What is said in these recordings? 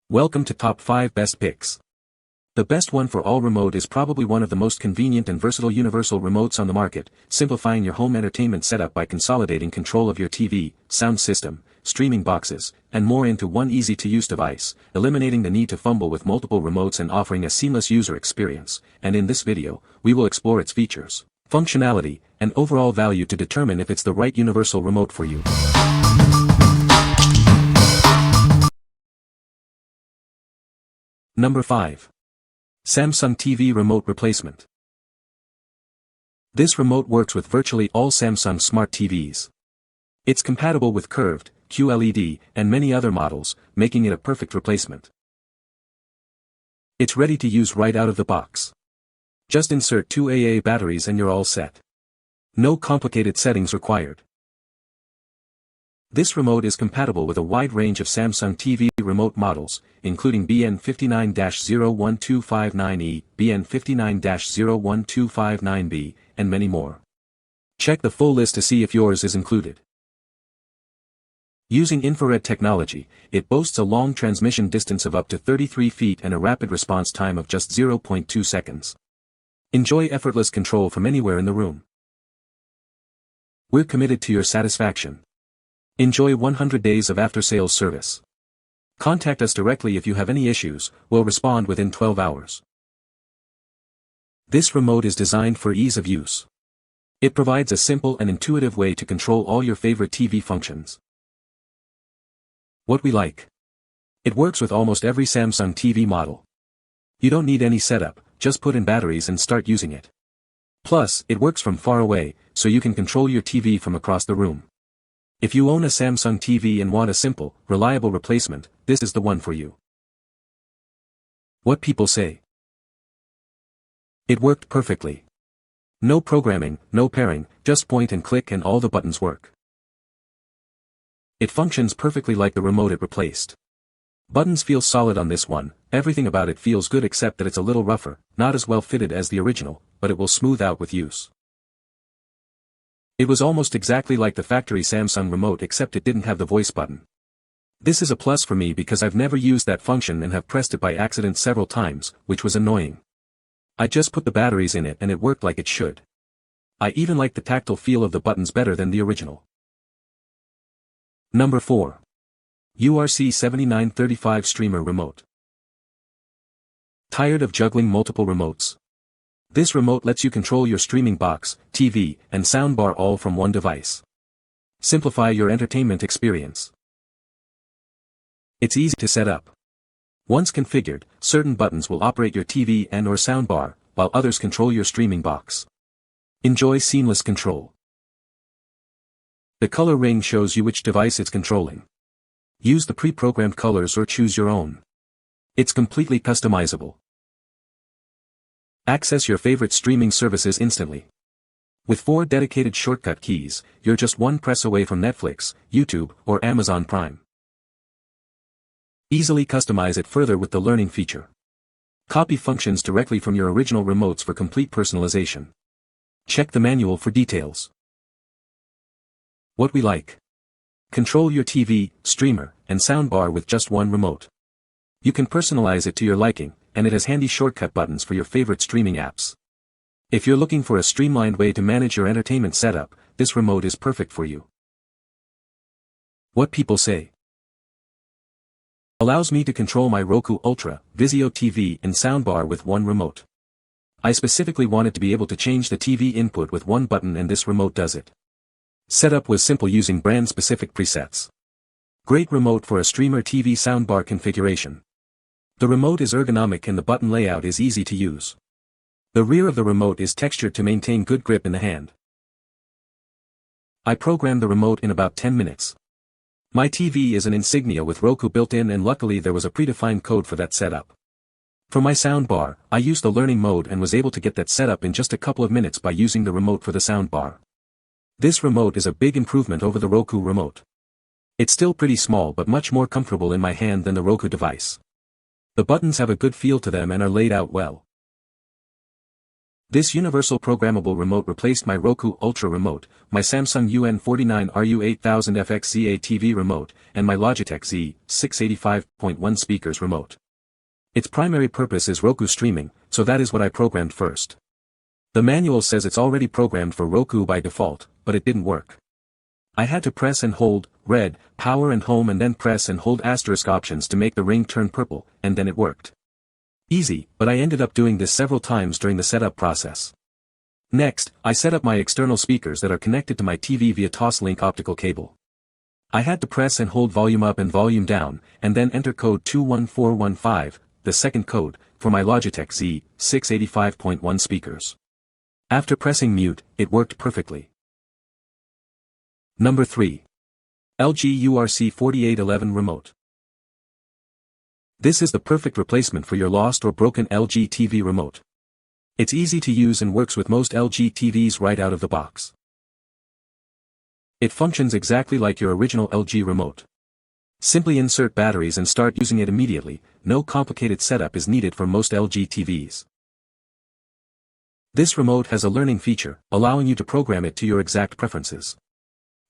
Welcome to Top 5 Best Picks. The best OneForAll remote is probably one of the most convenient and versatile universal remotes on the market, simplifying your home entertainment setup by consolidating control of your TV, sound system, streaming boxes, and more into one easy-to-use device, eliminating the need to fumble with multiple remotes and offering a seamless user experience. And in this video, we will explore its features, functionality, and overall value to determine if it's the right universal remote for you. Number 5. Samsung TV Remote Replacement. This remote works with virtually all Samsung smart TVs. It's compatible with curved, QLED, and many other models, making it a perfect replacement. It's ready to use right out of the box. Just insert 2 AA batteries and you're all set. No complicated settings required. This remote is compatible with a wide range of Samsung TV remote models, including BN59-01259E, BN59-01259B, and many more. Check the full list to see if yours is included. Using infrared technology, it boasts a long transmission distance of up to 33 feet and a rapid response time of just 0.2 seconds. Enjoy effortless control from anywhere in the room. We're committed to your satisfaction. Enjoy 100 days of after-sales service. Contact us directly if you have any issues, we'll respond within 12 hours. This remote is designed for ease of use. It provides a simple and intuitive way to control all your favorite TV functions. What we like. It works with almost every Samsung TV model. You don't need any setup, just put in batteries and start using it. Plus, it works from far away, so you can control your TV from across the room. If you own a Samsung TV and want a simple, reliable replacement, this is the one for you. What people say. It worked perfectly. No programming, no pairing, just point and click and all the buttons work. It functions perfectly like the remote it replaced. Buttons feel solid on this one, everything about it feels good except that it's a little rougher, not as well fitted as the original, but it will smooth out with use. It was almost exactly like the factory Samsung remote except it didn't have the voice button. This is a plus for me because I've never used that function and have pressed it by accident several times, which was annoying. I just put the batteries in it and it worked like it should. I even like the tactile feel of the buttons better than the original. Number 4. URC4911 Streamer Remote. Tired of juggling multiple remotes? This remote lets you control your streaming box, TV, and soundbar all from one device. Simplify your entertainment experience. It's easy to set up. Once configured, certain buttons will operate your TV and/or soundbar, while others control your streaming box. Enjoy seamless control. The color ring shows you which device it's controlling. Use the pre-programmed colors or choose your own. It's completely customizable. Access your favorite streaming services instantly. With 4 dedicated shortcut keys, you're just one press away from Netflix, YouTube, or Amazon Prime. Easily customize it further with the learning feature. Copy functions directly from your original remotes for complete personalization. Check the manual for details. What we like. Control your TV, streamer, and soundbar with just one remote. You can personalize it to your liking, and it has handy shortcut buttons for your favorite streaming apps. If you're looking for a streamlined way to manage your entertainment setup, this remote is perfect for you. What people say. Allows me to control my Roku Ultra, Vizio TV and soundbar with one remote. I specifically wanted to be able to change the TV input with one button and this remote does it. Setup was simple using brand-specific presets. Great remote for a streamer TV soundbar configuration. The remote is ergonomic and the button layout is easy to use. The rear of the remote is textured to maintain good grip in the hand. I programmed the remote in about 10 minutes. My TV is an Insignia with Roku built in and luckily there was a predefined code for that setup. For my soundbar, I used the learning mode and was able to get that set up in just a couple of minutes by using the remote for the soundbar. This remote is a big improvement over the Roku remote. It's still pretty small but much more comfortable in my hand than the Roku device. The buttons have a good feel to them and are laid out well. This universal programmable remote replaced my Roku Ultra Remote, my Samsung UN49RU8000FXZA TV Remote, and my Logitech Z685.1 Speakers Remote. Its primary purpose is Roku streaming, so that is what I programmed first. The manual says it's already programmed for Roku by default, but it didn't work. I had to press and hold, red, power and home and then press and hold asterisk options to make the ring turn purple, and then it worked. Easy, but I ended up doing this several times during the setup process. Next, I set up my external speakers that are connected to my TV via Toslink optical cable. I had to press and hold volume up and volume down, and then enter code 21415, the second code, for my Logitech Z685.1 speakers. After pressing mute, it worked perfectly. Number 3. LG URC4811 Remote. This is the perfect replacement for your lost or broken LG TV remote. It's easy to use and works with most LG TVs right out of the box. It functions exactly like your original LG remote. Simply insert batteries and start using it immediately, no complicated setup is needed for most LG TVs. This remote has a learning feature, allowing you to program it to your exact preferences.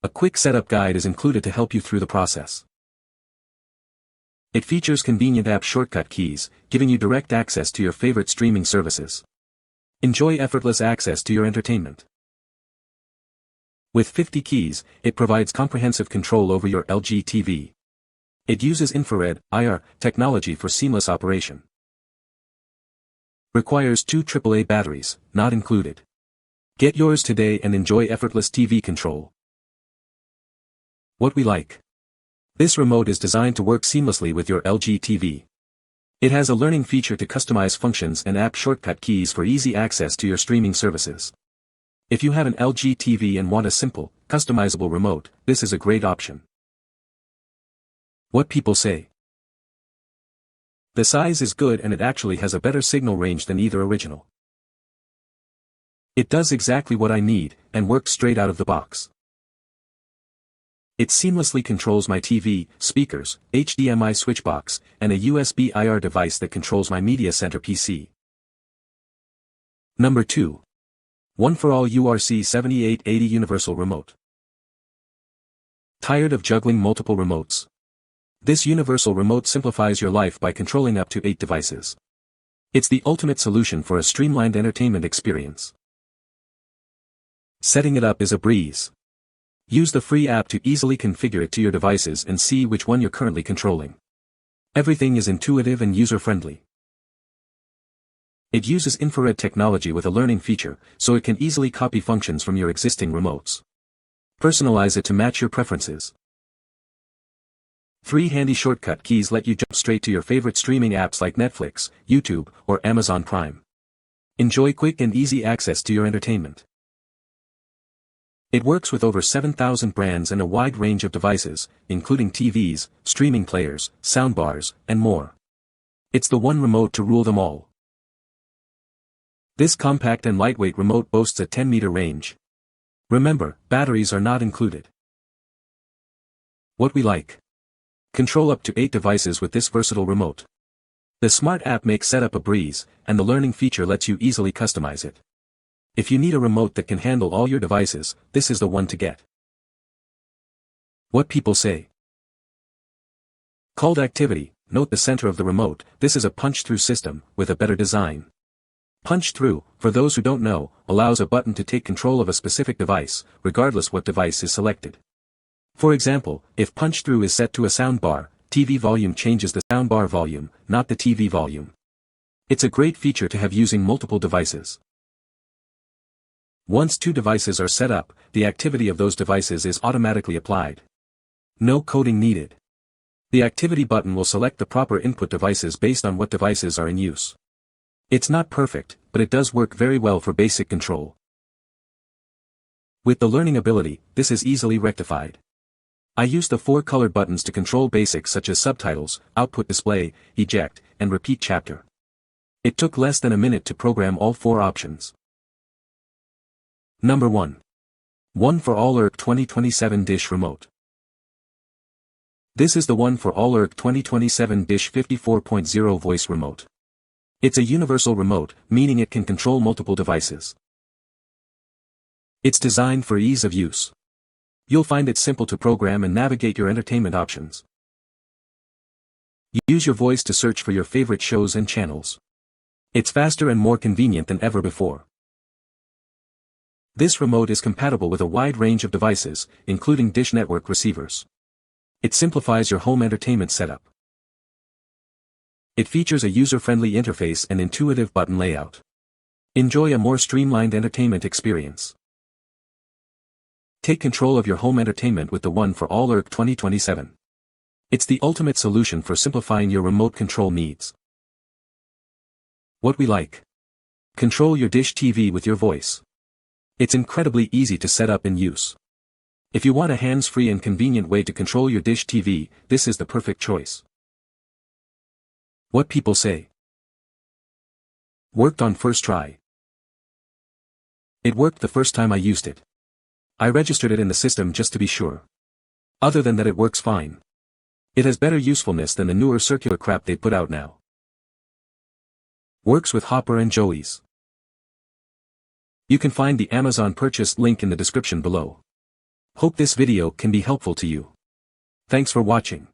A quick setup guide is included to help you through the process. It features convenient app shortcut keys, giving you direct access to your favorite streaming services. Enjoy effortless access to your entertainment. With 50 keys, it provides comprehensive control over your LG TV. It uses infrared, IR, technology for seamless operation. Requires 2 AAA batteries, not included. Get yours today and enjoy effortless TV control. What we like. This remote is designed to work seamlessly with your LG TV. It has a learning feature to customize functions and app shortcut keys for easy access to your streaming services. If you have an LG TV and want a simple, customizable remote, this is a great option. What people say. The size is good and it actually has a better signal range than either original. It does exactly what I need, and works straight out of the box. It seamlessly controls my TV, speakers, HDMI switch box, and a USB IR device that controls my media center PC. Number 2. OneForAll URC4811 Universal Remote. Tired of juggling multiple remotes? This universal remote simplifies your life by controlling up to 8 devices. It's the ultimate solution for a streamlined entertainment experience. Setting it up is a breeze. Use the free app to easily configure it to your devices and see which one you're currently controlling. Everything is intuitive and user-friendly. It uses infrared technology with a learning feature, so it can easily copy functions from your existing remotes. Personalize it to match your preferences. 3 handy shortcut keys let you jump straight to your favorite streaming apps like Netflix, YouTube, or Amazon Prime. Enjoy quick and easy access to your entertainment. It works with over 7,000 brands and a wide range of devices, including TVs, streaming players, soundbars, and more. It's the one remote to rule them all. This compact and lightweight remote boasts a 10-meter range. Remember, batteries are not included. What we like. Control up to 8 devices with this versatile remote. The smart app makes setup a breeze, and the learning feature lets you easily customize it. If you need a remote that can handle all your devices, this is the one to get. What people say. Called activity, note the center of the remote, this is a punch-through system, with a better design. Punch-through, for those who don't know, allows a button to take control of a specific device, regardless what device is selected. For example, if punch-through is set to a soundbar, TV volume changes the soundbar volume, not the TV volume. It's a great feature to have using multiple devices. Once 2 devices are set up, the activity of those devices is automatically applied. No coding needed. The activity button will select the proper input devices based on what devices are in use. It's not perfect, but it does work very well for basic control. With the learning ability, this is easily rectified. I use the 4 colored buttons to control basics such as subtitles, output display, eject, and repeat chapter. It took less than a minute to program all 4 options. Number 1. OneForAll URC 2027 Dish Remote. This is the OneForAll URC 2027 Dish 54.0 voice remote. It's a universal remote, meaning it can control multiple devices. It's designed for ease of use. You'll find it simple to program and navigate your entertainment options. Use your voice to search for your favorite shows and channels. It's faster and more convenient than ever before. This remote is compatible with a wide range of devices, including dish network receivers. It simplifies your home entertainment setup. It features a user-friendly interface and intuitive button layout. Enjoy a more streamlined entertainment experience. Take control of your home entertainment with the OneForAll URC 2027. It's the ultimate solution for simplifying your remote control needs. What we like. Control your dish TV with your voice. It's incredibly easy to set up and use. If you want a hands-free and convenient way to control your dish TV, this is the perfect choice. What people say. Worked on first try. It worked the first time I used it. I registered it in the system just to be sure. Other than that, it works fine. It has better usefulness than the newer circular crap they put out now. Works with Hopper and Joey's. You can find the Amazon purchase link in the description below. Hope this video can be helpful to you. Thanks for watching.